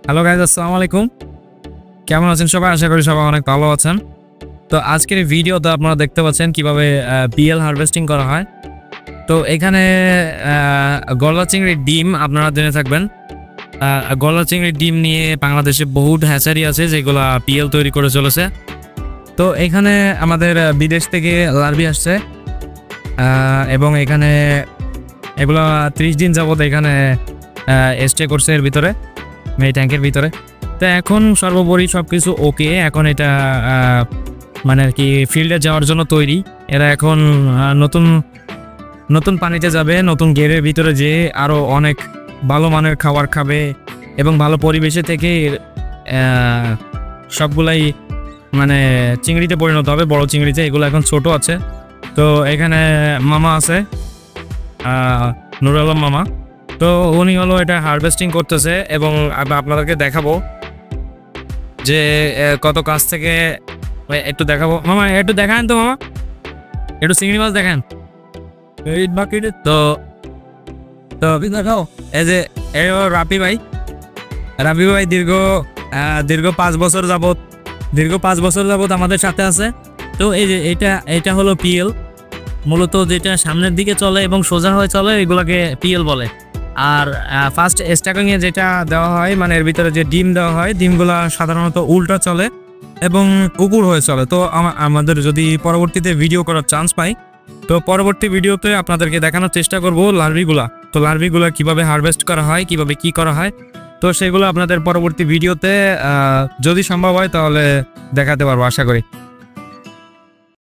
Hello guys, আসসালামু আলাইকুম। কেমন আছেন সবাই? আশা করি সবাই অনেক ভালো আছেন। তো আজকের এই ভিডিওতে আপনারা দেখতে পাচ্ছেন কিভাবে বিএল হারভেস্টিং করা হয়। তো এখানে গলদা চিংড়ির ডিম আপনারা জেনে থাকবেন। গলদা চিংড়ির ডিম নিয়ে বাংলাদেশে বহুত হ্যাচারি আছে যেগুলা বিএল তৈরি করে চলেছে। তো এখানে আমাদের বিদেশ থেকে লার্ভি আসছে এবং এখানে এগুলা 30 দিন যাবত এখানে স্টে করছে এর ভিতরে, এই ট্যাঙ্কের ভিতরে। তো এখন সর্বোপরি সব কিছু ওকে। এখন এটা মানে আর কি ফিল্ডে যাওয়ার জন্য তৈরি। এরা এখন নতুন নতুন পানিতে যাবে, নতুন গেরের ভিতরে যেয়ে আরও অনেক ভালো মানের খাবার খাবে এবং ভালো পরিবেশে থেকে সবগুলাই মানে চিংড়িতে পরিণত হবে, বড় চিংড়িতে। এগুলো এখন ছোট আছে। তো এখানে মামা আছে, নুর আলম মামা। তো উনি হলো এটা হারভেস্টিং করতেছে এবং আপনাদেরকে দেখাবো যে কত কাছ থেকে একটু দেখাবো। মামা একটু দেখান তো, মামা একটু চিংড়ি মাছ দেখান। তো তো দেখাও। এই যে রাফি ভাই দীর্ঘ 5 বছর যাবত আমাদের সাথে আছে। তো এই যে এটা হলো পিএল, মূলত যেটা সামনের দিকে চলে এবং সোজা হয়ে চলে এগুলোকে পিএল বলে। আর ফার্স্ট স্ট্যাকিং এ যেটা দেওয়া হয়, মানে এর ভিতরে যে ডিম দেওয়া হয়, ডিমগুলা সাধারণত উল্টা চলে এবং উপর হয়ে চলে। তো আমাদের যদি পরবর্তীতে ভিডিও করার চান্স পাই, তো পরবর্তী ভিডিওতে আপনাদেরকে দেখানোর চেষ্টা করব লার্ভিগুলা। তো লার্ভিগুলা কিভাবে হারভেস্ট করা হয়, কিভাবে কি করা হয়, তো সেগুলো আপনাদের পরবর্তী ভিডিওতে যদি সম্ভব হয় তাহলে দেখাতে পারবো আশা করি।